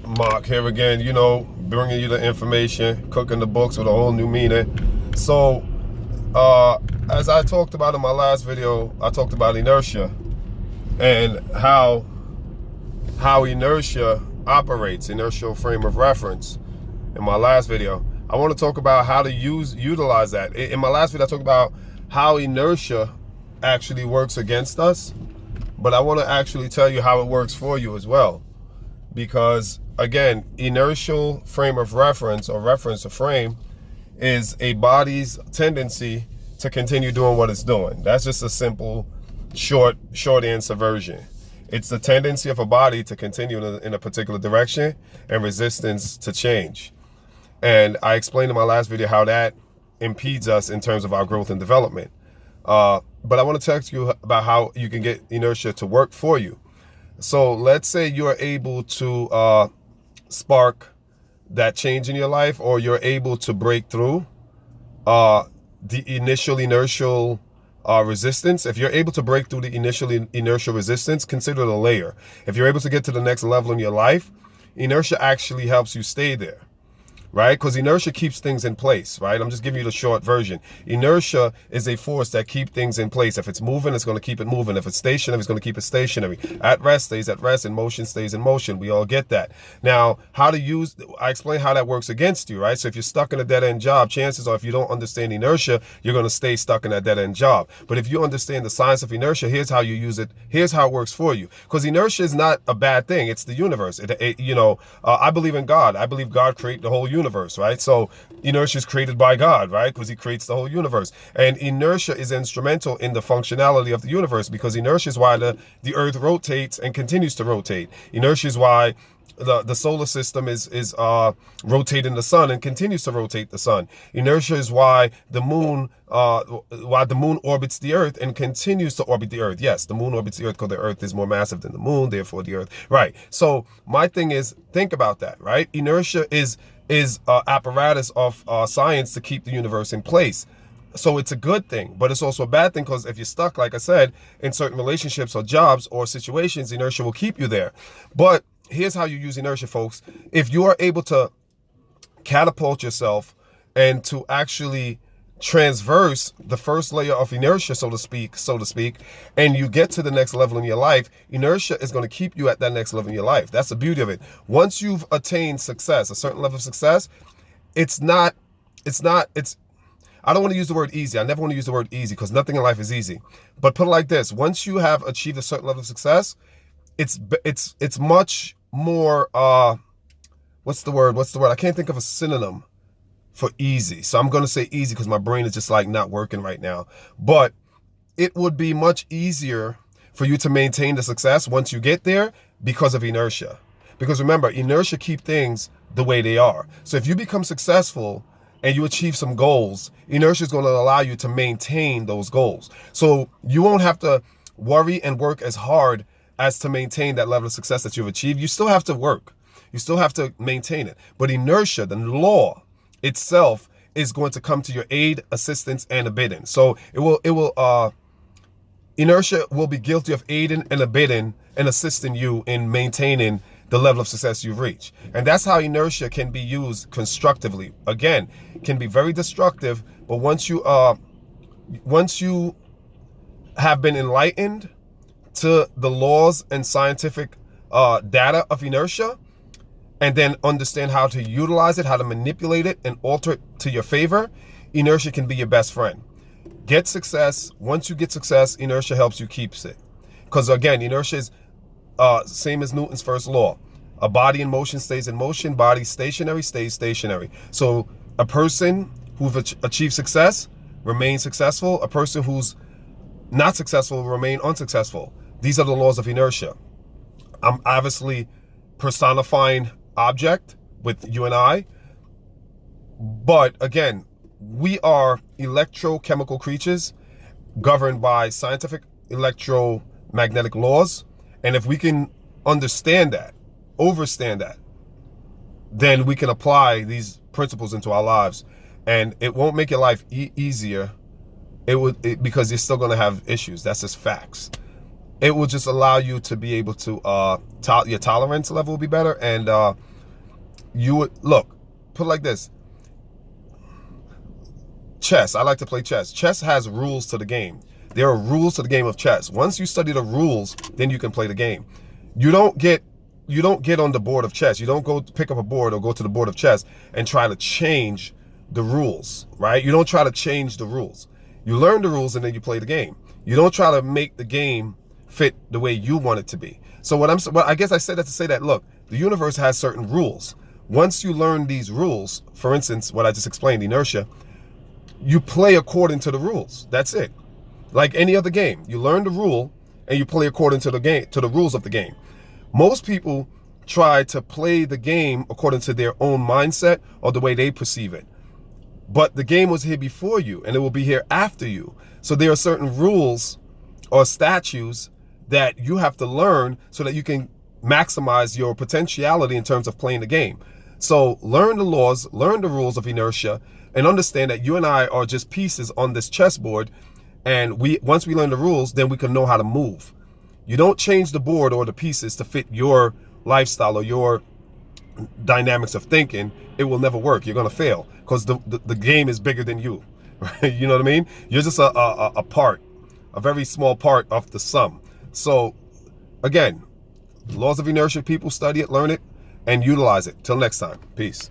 Mark here again, bringing you the information, cooking the books with a whole new meaning. So, as I talked about in my last video, I talked about inertia and how inertia operates, inertial frame of reference in my last video. I want to talk about how to utilize that. In my last video, I talked about how inertia actually works against us, but I want to actually tell you how it works for you as well. Because again, inertial frame of reference or reference to frame is a body's tendency to continue doing what it's doing. That's just a simple, short answer version. It's the tendency of a body to continue in a particular direction and resistance to change. And I explained in my last video how that impedes us in terms of our growth and development. But I want to text you about how you can get inertia to work for you. So let's say you're able to spark that change in your life, or you're able to break through the initial inertial resistance. If you're able to break through the initial inertial resistance, consider it a layer. If you're able to get to the next level in your life, inertia actually helps you stay there. Right? Because inertia keeps things in place, right? I'm just giving you the short version. Inertia is a force that keeps things in place. If it's moving, it's going to keep it moving. If it's stationary, it's going to keep it stationary. At rest, stays at rest. In motion, stays in motion. We all get that. Now, I explain how that works against you, right? So if you're stuck in a dead-end job, chances are if you don't understand inertia, you're going to stay stuck in that dead-end job. But if you understand the science of inertia, here's how you use it. Here's how it works for you. Because inertia is not a bad thing. It's the universe. I believe in God. I believe God created the whole universe, right? So inertia is created by God, right? Because he creates the whole universe. And inertia is instrumental in the functionality of the universe, because inertia is why the earth rotates and continues to rotate. Inertia is why the solar system is rotating the sun and continues to rotate the sun. Inertia is why the moon orbits the earth and continues to orbit the earth. Yes, the moon orbits the earth because the earth is more massive than the moon, therefore the earth. Right. So my thing is, think about that, right? Inertia is apparatus of science to keep the universe in place. So it's a good thing, but it's also a bad thing, because if you're stuck, like I said, in certain relationships or jobs or situations, inertia will keep you there. But here's how you use inertia, folks. If you are able to catapult yourself and to actually transverse the first layer of inertia, so to speak, and you get to the next level in your life, inertia is going to keep you at that next level in your life. That's the beauty of it. Once you've attained success, a certain level of success, I don't want to use the word easy. I never want to use the word easy, because nothing in life is easy. But put it like this: once you have achieved a certain level of success, it's much more, what's the word? I can't think of a synonym for easy. So I'm going to say easy because my brain is just like not working right now. But it would be much easier for you to maintain the success once you get there, because of inertia. Because remember, inertia keeps things the way they are. So if you become successful and you achieve some goals, inertia is going to allow you to maintain those goals. So you won't have to worry and work as hard as to maintain that level of success that you've achieved. You still have to work. You still have to maintain it. But inertia, the law itself, is going to come to your aid, assistance, and abetting. So inertia will be guilty of aiding and abetting and assisting you in maintaining the level of success you've reached. And that's how inertia can be used constructively. Again, it can be very destructive, but once you have been enlightened to the laws and scientific data of inertia, and then understand how to utilize it, how to manipulate it and alter it to your favor, inertia can be your best friend. Get success. Once you get success, inertia helps you keep it. Because again, inertia is same as Newton's first law. A body in motion stays in motion. Body stationary stays stationary. So a person who's achieved success remains successful. A person who's not successful will remain unsuccessful. These are the laws of inertia. I'm obviously personifying object with you and I. But again, we are electrochemical creatures governed by scientific electromagnetic laws. And if we can understand that, understand that, then we can apply these principles into our lives. And it won't make your life easier. Because you're still going to have issues. That's just facts. It will just allow you to be able to, your tolerance level will be better. And you would, look, put it like this. Chess, I like to play chess. Chess has rules to the game. There are rules to the game of chess. Once you study the rules, then you can play the game. You don't get on the board of chess. You don't go pick up a board or go to the board of chess and try to change the rules, right? You don't try to change the rules. You learn the rules and then you play the game. You don't try to make the game fit the way you want it to be. So I guess I said that to say that, look, the universe has certain rules. Once you learn these rules, for instance, what I just explained, inertia, you play according to the rules. That's it. Like any other game, you learn the rule and you play according to the rules of the game. Most people try to play the game according to their own mindset or the way they perceive it. But the game was here before you and it will be here after you. So there are certain rules or statutes that you have to learn so that you can maximize your potentiality in terms of playing the game. So learn the laws, learn the rules of inertia, and understand that you and I are just pieces on this chessboard. And once we learn the rules, then we can know how to move. You don't change the board or the pieces to fit your lifestyle or your dynamics of thinking. It will never work. You're going to fail because the game is bigger than you. Right? You know what I mean? You're just a part, a very small part of the sum. So again, laws of inertia, people study it, learn it, and utilize it. Till next time. Peace.